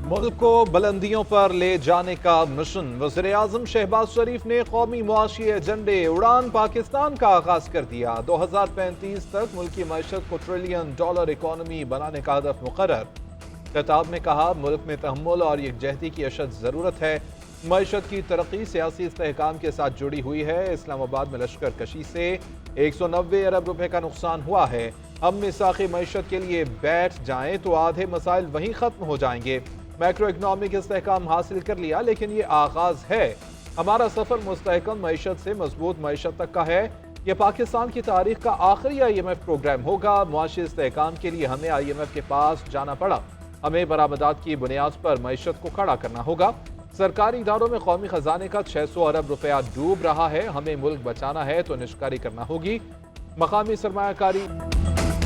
मुल्क को बुलंदियों पर ले जाने का मिशन। वज़ीर-ए-आज़म शहबाज शरीफ ने कौमी मुआशी एजेंडे उड़ान पाकिस्तान का आगाज कर दिया। 2035 तक मुल्क की मईशत को $1 ट्रिलियन इकॉनमी बनाने का हदफ मुकर्रर। खिताब में कहा, मुल्क में तहम्मुल और यकजहती की अशद ज़रूरत है। मईशत की तरक्की सियासी इस्तेहकाम के साथ जुड़ी हुई है। इस्लामाबाद में लश्कर कशी से 190 अरब रुपए का नुकसान हुआ है। हम मिसाक़ी मईशत के लिए बैठ जाएं तो आधे मसाइल वहीं ख़त्म हो जाएंगे। मैक्रो इकनॉमिक इस्तेहकाम हासिल कर लिया, लेकिन ये आगाज है। हमारा सफर मुस्तहकम मईशत से मजबूत मईशत तक का है। यह पाकिस्तान की तारीख का आखिरी IMF प्रोग्राम होगा। मुआशी इस्तेहकाम के लिए हमें IMF के पास जाना पड़ा। हमें बरामदात की बुनियाद पर मईशत को खड़ा करना होगा। सरकारी इदारों में कौमी खजाने का 600 अरब रुपया डूब रहा है। हमें मुल्क बचाना है तो निष्कारी करना होगी। मकामी सरमायाकारी।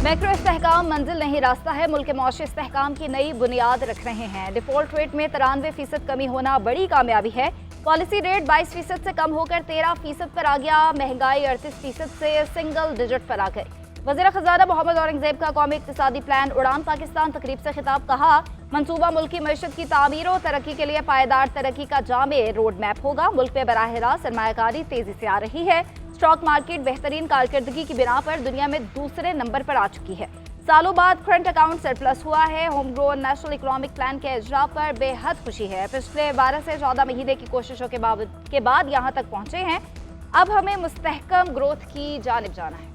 मैक्रो इस्तेहकाम मंजिल नहीं रास्ता है। मुल्क के मुआशी इस्तेहकाम की नई बुनियाद रख रहे हैं। डिफॉल्ट रेट में 93% कमी होना बड़ी कामयाबी है। पॉलिसी रेट 22% से कम होकर 13% पर आ गया। महंगाई 38% से सिंगल डिजिट पर आ गई। वज़ीर खजाना मोहम्मद औरंगजेब का कौमी इक्तिसादी प्लान उड़ान पाकिस्तान तकरीब से खिताब। कहा, मंसूबा मुल्क की मईशत की तामीर और तरक्की के लिए पायदार तरक्की का जामे रोड मैप होगा। मुल्क में बराह रास्त सरमायाकारी तेजी से आ रही है। स्टॉक मार्केट बेहतरीन कारकर्दगी की बिना पर दुनिया में दूसरे नंबर पर आ चुकी है। सालों बाद करंट अकाउंट सरप्लस हुआ है। Home grown national economic plan के इजरा पर बेहद खुशी है। पिछले 12 से 14 महीने की कोशिशों के बाद यहाँ तक पहुंचे हैं। अब हमें मुस्तहकम ग्रोथ की जानिब जाना है।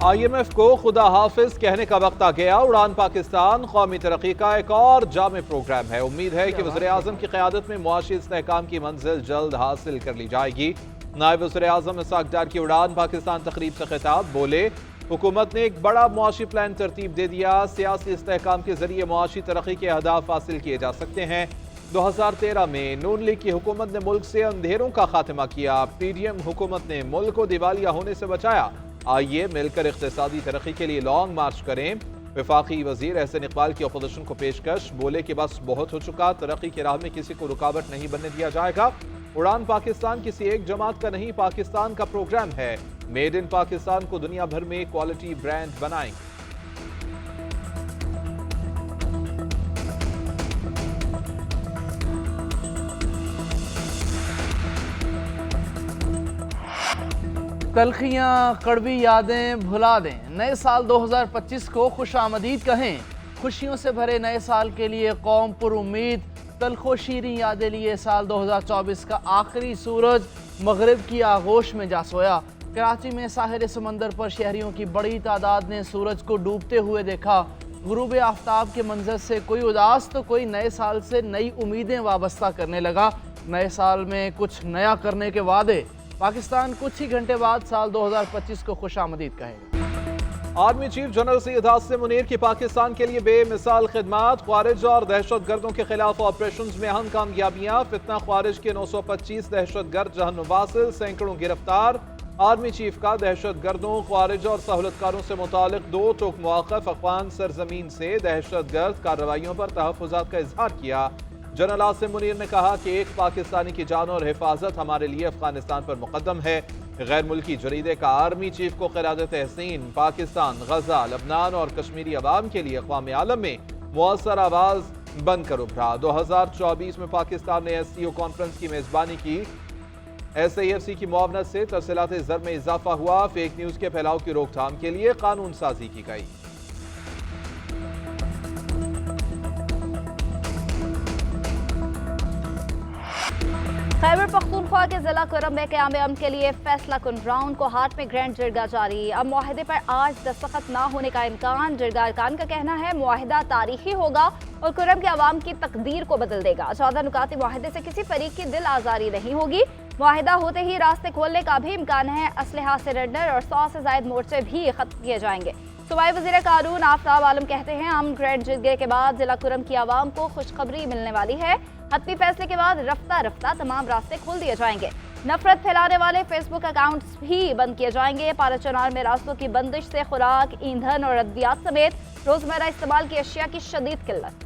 IMF को खुदा हाफिज कहने का वक्त आ गया। उड़ान पाकिस्तान कौमी तरक्की का एक और जामे प्रोग्राम है। उम्मीद है कि वज़ीर-ए-आज़म की क़यादत में मुआशी इस्तेहकाम की मंजिल जल्द हासिल कर ली जाएगी। नायब वज़ीर-ए-आज़म इसाक डार की उड़ान पाकिस्तान तकरीब से खिताब। बोले, हुकूमत ने एक बड़ा मुआशी प्लान तरतीब दे दिया। सियासी इस्तेहकाम के जरिए मुआशी तरक्की के अहदाफ हासिल किए जा सकते हैं। 2013 में नून लीग की हुकूमत ने मुल्क से अंधेरों का खात्मा किया। PDM हुकूमत ने मुल्क को दिवालिया होने से बचाया। आइए मिलकर इक़्तिसादी तरक्की के लिए लॉन्ग मार्च करें। वफाकी वजीर एहसन इकबाल की अपोजिशन को पेशकश। बोले कि बस बहुत हो चुका, तरक्की की राह में किसी को रुकावट नहीं बनने दिया जाएगा। उड़ान पाकिस्तान किसी एक जमात का नहीं, पाकिस्तान का प्रोग्राम है। मेड इन पाकिस्तान को दुनिया भर में क्वालिटी ब्रांड बनाएंगे। तलखियाँ कड़वी यादें भुला दें। नए साल 2025 को खुशामदीद कहें। खुशियों से भरे नए साल के लिए कौम पर उम्मीद। तलखो शीरीं यादें लिए साल 2024 का आखिरी सूरज मगरिब की आगोश में जा सोया। कराची में साहिल समंदर पर शहरियों की बड़ी तादाद ने सूरज को डूबते हुए देखा। गुरूब आफ्ताब के मंजर से कोई उदास तो कोई नए साल से नई उम्मीदें वाबस्ता करने लगा। नए साल में कुछ नया करने के वादे। पाकिस्तान कुछ ही घंटे बाद साल 2025 को खुशामदीद कहेगा। Army chief general Syed Hasim Munir की पाकिस्तान के लिए बेमिसाल खिदमत। ख्वारिज और दहशतगर्दों के खिलाफ ऑपरेशन में अहम कामयाबियां। फितना ख्वारिज के 925 दहशतगर्द जहन्नुम वासिल, सैकड़ों गिरफ्तार। आर्मी चीफ का दहशतगर्दों, ख्वारिज और सहूलतकारों से मुतालिक 2 टोक मौक़िफ़ अफ़गान सरजमीन से दहशतगर्द कार्रवाइयों पर तहफ़्फ़ुज़ात का इजहार किया। जनरल हासिम मुनीर ने कहा कि एक पाकिस्तानी की जान और हिफाजत हमारे लिए अफगानिस्तान पर मुकद्दम है। गैर मुल्की जरीदे का आर्मी चीफ को क़यादत तहसीन पाकिस्तान, गजा, लबनान और कश्मीरी अवाम के लिए अक़वाम आलम में मुअस्सर आवाज़ बनकर उभरा। 2024 में पाकिस्तान ने SCO कॉन्फ्रेंस की मेज़बानी की। SAFC की मुआवनत से तरसीलात ज़र में इजाफा हुआ। फेक न्यूज़ के फैलाव की रोकथाम के लिए कानून साजी की गई। खैबर पख्तूनख्वा के जिला कुरम में क़याम अमन के लिए फैसला कुन राउंड को हाट में ग्रैंड जिरगा जारी। अब मुआहदे पर आज दस्तखत न होने का इम्कान। जिरगा अरकान का कहना है मुआहदा तारीखी होगा और कुरम के अवाम की तकदीर को बदल देगा। 14 नुकाती मुआहदे से किसी फरीक की दिल आजारी नहीं होगी। मुआहदा होते ही रास्ते खोलने का भी इम्कान है। असलहा सरेंडर और 100 से ज्यादा मोर्चे भी खत्म किए जाएंगे। सूबाई वज़ीर कानून आफ्ताब आलम कहते हैं, हम ग्रैंड जिरगे के बाद जिला कुरम की आवाम को खुशखबरी मिलने वाली है। हतमी फैसले के बाद रफ्ता रफ्ता तमाम रास्ते खोल दिए जाएंगे। नफरत फैलाने वाले फेसबुक अकाउंट्स भी बंद किए जाएंगे। पाराचनार में रास्तों की बंदिश से खुराक, ईंधन और अद्वियात समेत रोजमर्रा इस्तेमाल की अशिया की शदीद किल्लत।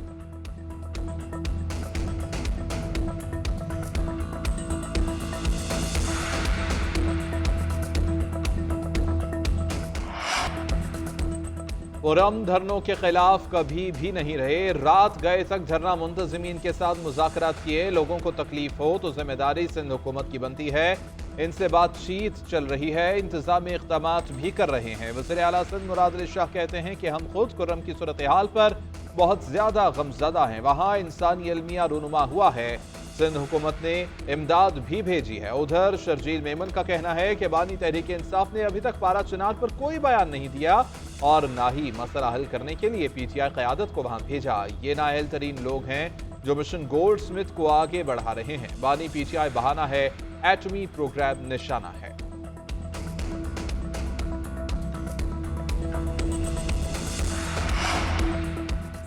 पुरम धरनों के खिलाफ कभी भी नहीं रहे। रात गए तक धरना मुंतजिमीन के साथ मुज़ाकरात किए। लोगों को तकलीफ हो तो जिम्मेदारी सिंध हुकूमत की बनती है। इनसे बातचीत चल रही है, इंतजामी इक़दामात भी कर रहे हैं। वज़ीर आला सिंध मुराद अली शाह कहते हैं कि हम खुद खुर्रम की सूरत हाल पर बहुत ज़्यादा गमज़दा हैं। वहाँ इंसानी अलमिया रूनुमा हुआ है। सिंध हुकूमत ने इमदाद भी भेजी है। उधर शर्जील मेमन का कहना है कि बानी तहरीक इंसाफ ने अभी तक पारा चिनार पर कोई बयान नहीं दिया और ना ही मसला हल करने के लिए पीटीआई क़यादत को वहां भेजा। ये नाअहल तरीन लोग हैं जो मिशन गोल्ड स्मिथ को आगे बढ़ा रहे हैं। बानी पीटीआई बहाना है, एटमी प्रोग्राम निशाना है।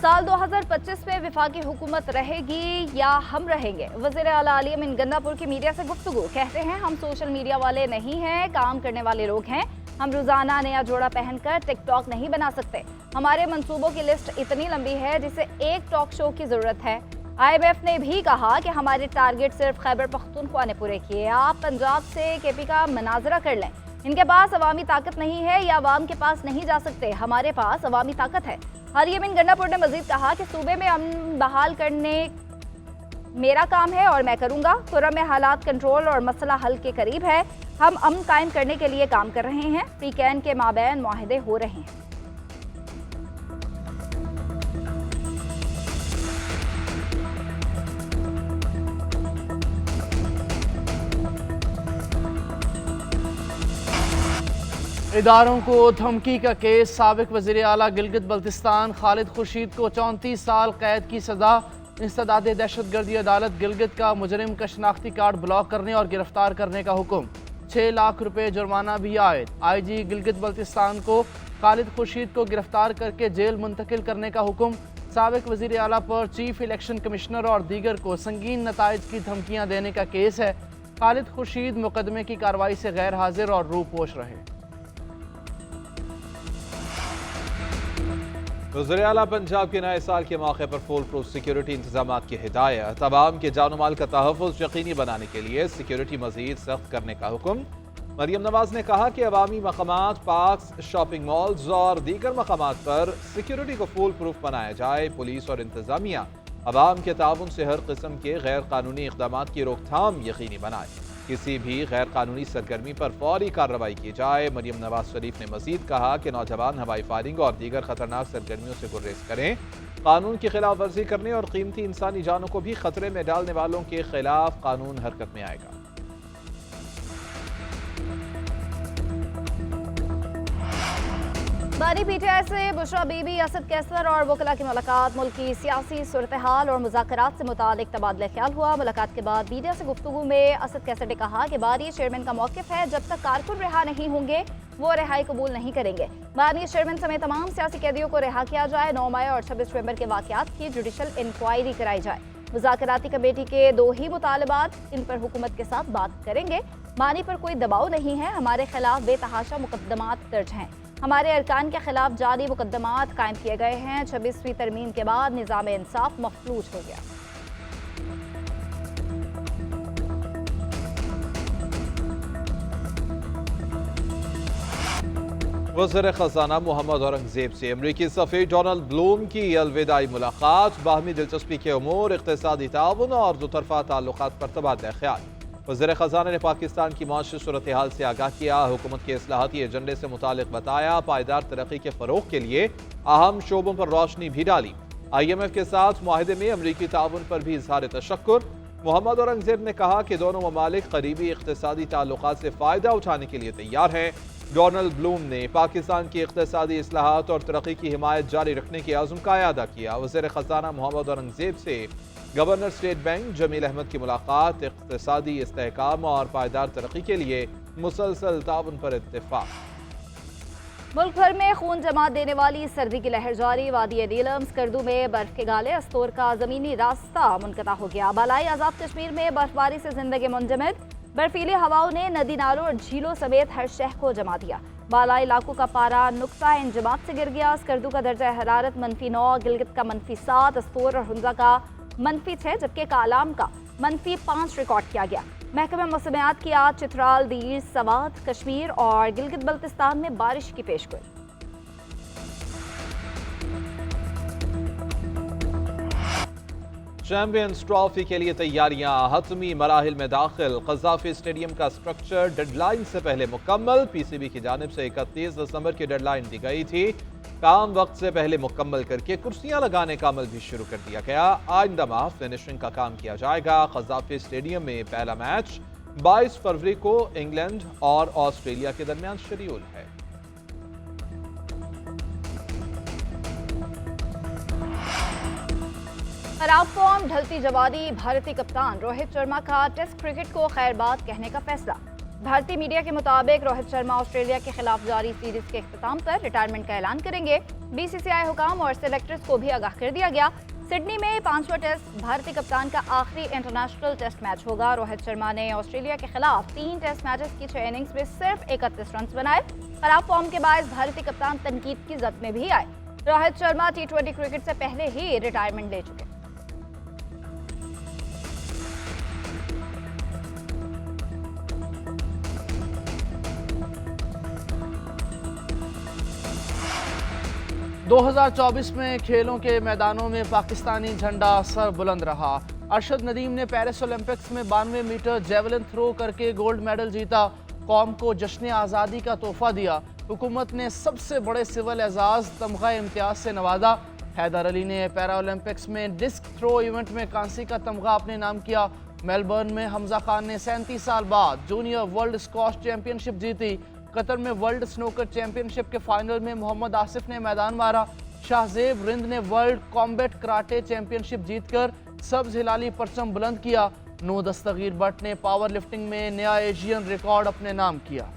साल 2025 में विफाकी हुकूमत रहेगी या हम रहेंगे? वज़ीर आला आली अमीन गन्नापुर की मीडिया से गुफ्तगू। कहते हैं हम सोशल मीडिया वाले नहीं हैं, काम करने वाले लोग हैं। हम रोजाना नया जोड़ा पहनकर टिकटॉक नहीं बना सकते। हमारे मंसूबों की लिस्ट इतनी लंबी है जिसे एक टॉक शो की जरूरत है। IMF ने भी कहा कि हमारे टारगेट सिर्फ खैबर पख्तूनख्वा ने पूरे किए। आप पंजाब से KP का मनाजरा कर लें। इनके पास अवामी ताकत नहीं है या अवाम के पास नहीं जा सकते। हमारे पास अवामी ताकत है। आली अमीन गन्नापुर ने मजीद कहा कि सूबे में अमन बहाल करने मेरा काम है और मैं करूंगा। खुर्रम में हालात कंट्रोल और मसला हल के करीब है। हम अमन कायम करने के लिए काम कर रहे हैं। पीकेएन के माबैन मुआहदे हो रहे हैं। इदारों को धमकी का केस। साबिक वज़ीर आला गिलगित बल्तिस्तान खालिद खुर्शीद को 34 साल कैद की सजा। इंसदाद दहशतगर्दी अदालत गिलगित का मुजरिम का शनाख्ती कार्ड ब्लॉक करने और गिरफ्तार करने का हुक्म। 6 लाख रुपए जुर्माना भी आयद। IG गिलगित बल्तिस्तान को खालिद खुर्शीद को गिरफ्तार करके जेल मुंतकिल करने का हुक्म। साबिक वज़ीर आला पर चीफ इलेक्शन कमिश्नर और दीगर को संगीन नताइज की धमकियाँ देने का केस है। खालिद खुर्शीद मुकदमे की कार्रवाई से गैर हाजिर और रूपोश रहे। वज़ीर आला पंजाब के नए साल के मौके पर फुल प्रूफ सिक्योरिटी इंतजाम की हिदायत। तमाम के जान माल का तहफ़्फ़ुज़ यकीनी बनाने के लिए सिक्योरिटी मज़ीद सख्त करने का हुक्म। मरियम नवाज ने कहा कि अवामी मकामात, पार्क्स, शॉपिंग मॉल्स और दीगर मकामात पर सिक्योरिटी को फुल प्रूफ बनाया जाए। पुलिस और इंतजामिया अवाम के ताउन से हर किस्म के गैर कानूनी इक़दामात की रोकथाम यकीनी बनाए। किसी भी गैर कानूनी सरगर्मी पर फौरी कार्रवाई की जाए। मरियम नवाज शरीफ ने मजीद कहा कि नौजवान हवाई फायरिंग और दीगर खतरनाक सरगर्मियों से गुरेज करें। कानून की खिलाफ वर्जी करने और कीमती इंसानी जानों को भी खतरे में डालने वालों के खिलाफ कानून हरकत में आएगा। बानी PTI से बुशरा बीबी, असद कैसर और वकला की मुलाकात। मुल्क की सियासी सूरत हाल और मुज़ाकरात से मुतालिक तबादला ख्याल हुआ। मुलाकात के बाद मीडिया से गुफ्तगू में असद कैसर ने कहा कि बानी चेयरमैन का मौक़िफ़ है, जब तक कारकुन रिहा नहीं होंगे वो रिहाई कबूल नहीं करेंगे। बानी चेयरमैन समेत तमाम सियासी कैदियों को रिहा किया जाए। 9 मई और 26 नवंबर के वाक़यात की जुडिशल इंक्वायरी कराई जाए। मुज़ाकराती कमेटी के 2 ही मुतालबात, इन पर हुकूमत के साथ बात करेंगे। बानी पर कोई दबाव नहीं है। हमारे खिलाफ बेतहाशा मुकदमात दर्ज हैं। हमारे अरकान के खिलाफ जाली मुकदमात कायम किए गए हैं। 26वीं तरमीम के बाद निज़ाम इंसाफ मफलूज हो गया। वज़ीर ख़ज़ाना मोहम्मद औरंगज़ेब से अमरीकी सफ़ीर डोनाल्ड ब्लूम की अलविदाई मुलाकात। बाहमी दिलचस्पी के उमूर, इक़्तिसादी ताउन और दुतरफ़ा ताल्लुक़ात पर तबादला ख्याल। वज़ीर ख़ज़ाना ने पाकिस्तान की माशी सूरत हाल से आगाह किया। हुकूमत के इस्लाहाती एजेंडे से मुतालिक बताया। पायदार तरक्की के फ़रोग़ के लिए अहम शोबों पर रोशनी भी डाली। IMF के साथ मुआहदे में अमरीकी ताउन पर भी इज़हार तशक्कुर। मोहम्मद औरंगज़ेब ने कहा कि दोनों ममालिक करीबी इक़्तिसादी ताल्लुक़ात से फ़ायदा उठाने के लिए तैयार हैं। डोनाल्ड ब्लूम ने पाकिस्तान की इक़्तिसादी इस्लाहात और तरक्की की हिमायत जारी रखने के आज़म का अदा किया। वज़ीर ख़ज़ाना मोहम्मद औरंगज़ेब से governor state bank Jameel Ahmed की मुलाकात। इक़्तिसादी इस्तेहकाम और पायदार तरक्की के लिए मुसलसल ताउन पर इत्तेफाक। मुल्क भर में खून जमा देने वाली सर्दी की लहर जारी। वादी नीलम स्कर्दू में बर्फ के गाले, अस्तोर का ज़मीनी रास्ता मुनक़ता हो गया। बालाई आज़ाद कश्मीर में बर्फबारी से जिंदगी मुंजमद। बर्फीली हवाओं ने नदी नालों और झीलों समेत हर शहर को जमा दिया। बालाई इलाकों का पारा नुक्ता इंजमात से गिर गया। स्कर्दू का दर्जा हरारत -9, गिलगित का -7, अस्तोर और हुंजा का -6, जबकि कालाम का -5 रिकॉर्ड किया गया। महकमा मौसमियात की आज चित्राल, दीर, सवात, कश्मीर और गिलगित बल्तिस्तान में बारिश की पेशगोई। चैंपियंस ट्रॉफी के लिए तैयारियां हतमी मराहिल में दाखिल। कज़ाफी स्टेडियम का स्ट्रक्चर डेडलाइन से पहले मुकम्मल। पीसीबी की जानिब से 31 दिसंबर की डेडलाइन दी गई थी। काम वक्त से पहले मुकम्मल करके कुर्सियां लगाने का अमल भी शुरू कर दिया गया। आइंदा माह फिनिशिंग का काम किया जाएगा। कज़ाफी स्टेडियम में पहला मैच 22 फरवरी को इंग्लैंड और ऑस्ट्रेलिया के दरमियान शेड्यूल है। खराब फॉर्म, ढलती जवानी, भारतीय कप्तान रोहित शर्मा का टेस्ट क्रिकेट को खैरबाद कहने का फैसला। भारतीय मीडिया के मुताबिक रोहित शर्मा ऑस्ट्रेलिया के खिलाफ जारी सीरीज के इख्तिताम पर रिटायरमेंट का ऐलान करेंगे। बीसीसीआई हुकाम और सेलेक्टर्स को भी आगाह कर दिया गया। सिडनी में 5वां टेस्ट भारतीय कप्तान का आखिरी इंटरनेशनल टेस्ट मैच होगा। रोहित शर्मा ने ऑस्ट्रेलिया के खिलाफ 3 टेस्ट मैचेस की 6 इनिंग्स में सिर्फ 31 रन बनाए। खराब फॉर्म के बाद भारतीय कप्तान तनकीद की जद में भी आए। रोहित शर्मा T20 क्रिकेट से पहले ही रिटायरमेंट ले चुके। दो 2024 में खेलों के मैदानों में पाकिस्तानी झंडा सर बुलंद रहा। अरशद नदीम ने पेरिस ओलंपिक्स में 92 मीटर जेवलिन थ्रो करके गोल्ड मेडल जीता। कौम को जश्न आज़ादी का तोहफा दिया। हुकूमत ने सबसे बड़े सिविल एजाज तमगा इम्तियाज से नवाजा। हैदर अली ने पैरा ओलंपिक्स में डिस्क थ्रो इवेंट में कांसी का तमगा अपने नाम किया। मेलबर्न में हमजा खान ने 37 साल बाद जूनियर वर्ल्ड स्क्वॉश चैंपियनशिप जीती। कतर में वर्ल्ड स्नूकर चैंपियनशिप के फाइनल में मोहम्मद आसिफ ने मैदान मारा। शाहजेब रिंद ने वर्ल्ड कॉम्बैट कराटे चैंपियनशिप जीतकर सब्ज हिलाली परचम बुलंद किया। नो दस्तगीर बट ने पावर लिफ्टिंग में नया एशियन रिकॉर्ड अपने नाम किया।